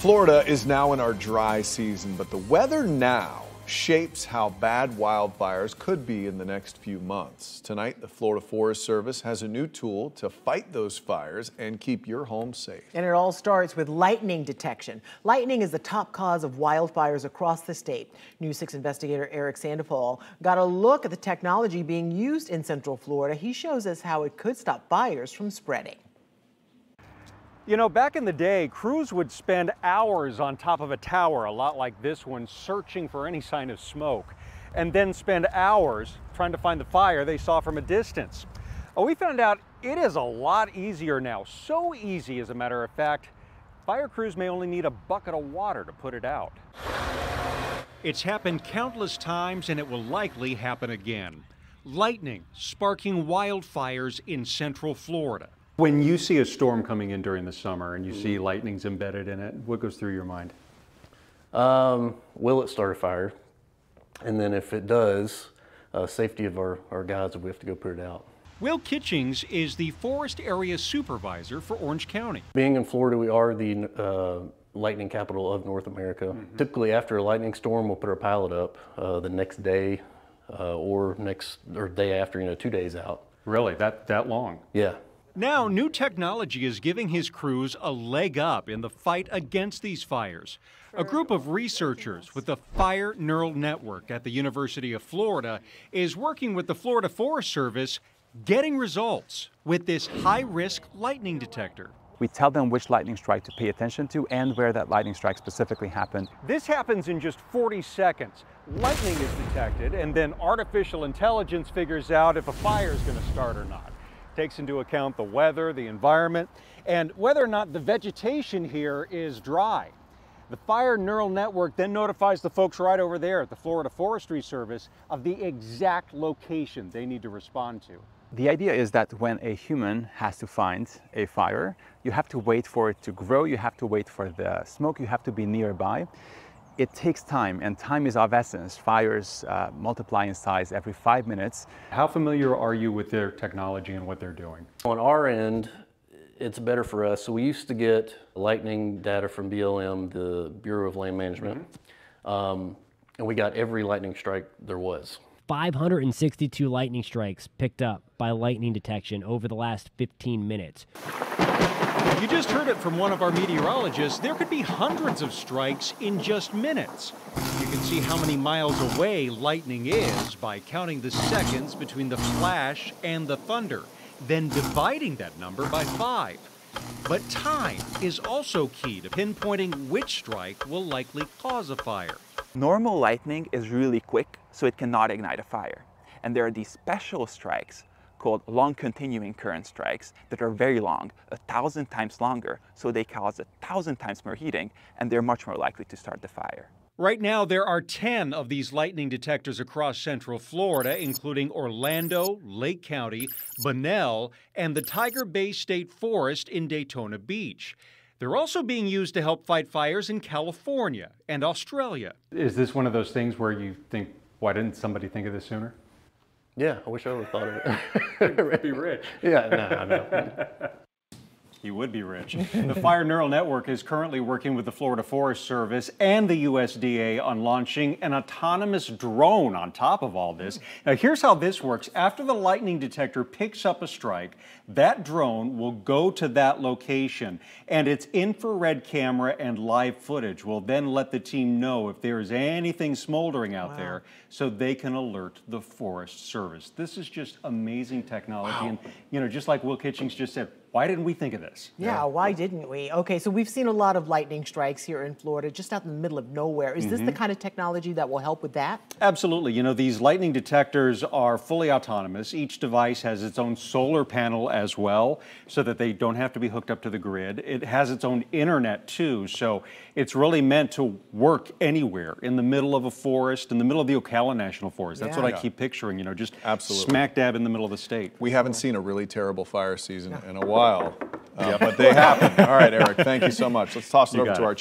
Florida is now in our dry season, but the weather now shapes how bad wildfires could be in the next few months. Tonight, the Florida Forest Service has a new tool to fight those fires and keep your home safe. And it all starts with lightning detection. Lightning is the top cause of wildfires across the state. News 6 investigator Eric Sandoval got a look at the technology being used in Central Florida. He shows us how it could stop fires from spreading. You know, back in the day, crews would spend hours on top of a tower, a lot like this one, searching for any sign of smoke, and then spend hours trying to find the fire they saw from a distance. We found out it is a lot easier now, so easy as a matter of fact, fire crews may only need a bucket of water to put it out. It's happened countless times and it will likely happen again. Lightning sparking wildfires in Central Florida. When you see a storm coming in during the summer and you see lightning's embedded in it, what goes through your mind? Will it start a fire? And then if it does, safety of our guys if we have to go put it out. Will Kitchings is the forest area supervisor for Orange County. Being in Florida, we are the lightning capital of North America. Typically after a lightning storm, we'll put our pilot up the next day or day after, 2 days out. Really, that long? Yeah. Now, new technology is giving his crews a leg up in the fight against these fires. A group of researchers with the Fire Neural Network at the University of Florida is working with the Florida Forest Service, getting results with this high-risk lightning detector. We tell them which lightning strike to pay attention to and where that lightning strike specifically happened. This happens in just 40 seconds. Lightning is detected, and then artificial intelligence figures out if a fire is going to start or not. Takes into account the weather, the environment, and whether or not the vegetation here is dry. The Fire Neural Network then notifies the folks right over there at the Florida Forestry Service of the exact location they need to respond to. The idea is that when a human has to find a fire, you have to wait for it to grow, you have to wait for the smoke, you have to be nearby. It takes time, and time is of essence. Fires multiply in size every 5 minutes. How familiar are you with their technology and what they're doing? On our end, it's better for us. So we used to get lightning data from BLM, the Bureau of Land Management, and we got every lightning strike there was. 562 lightning strikes picked up by lightning detection over the last 15 minutes. You just heard it from one of our meteorologists. There could be hundreds of strikes in just minutes. You can see how many miles away lightning is by counting the seconds between the flash and the thunder, then dividing that number by 5. But time is also key to pinpointing which strike will likely cause a fire. Normal lightning is really quick, so it cannot ignite a fire. And there are these special strikes called long continuing current strikes that are very long, 1,000 times longer, so they cause 1,000 times more heating, and they're much more likely to start the fire. Right now, there are 10 of these lightning detectors across Central Florida, including Orlando, Lake County, Bunnell, and the Tiger Bay State Forest in Daytona Beach. They're also being used to help fight fires in California and Australia. Is this one of those things where you think, why didn't somebody think of this sooner? Yeah, I wish I would have thought of it. You'd be rich. Yeah, no. You would be rich. The Fire Neural Network is currently working with the Florida Forest Service and the USDA on launching an autonomous drone on top of all this. Now, here's how this works. After the lightning detector picks up a strike, that drone will go to that location, and its infrared camera and live footage will then let the team know if there is anything smoldering out there so they can alert the Forest Service. This is just amazing technology. And, just like Will Kitchings just said, why didn't we think of this? Yeah, why didn't we? Okay, so we've seen a lot of lightning strikes here in Florida, just out in the middle of nowhere. Is this the kind of technology that will help with that? Absolutely. These lightning detectors are fully autonomous. Each device has its own solar panel as well, so that they don't have to be hooked up to the grid. It has its own internet too, so it's really meant to work anywhere, in the middle of a forest, in the middle of the Ocala National Forest. That's what I keep picturing, just smack dab in the middle of the state. We haven't seen a really terrible fire season in a while, but they happen. All right, Eric, thank you so much. Let's toss it over to our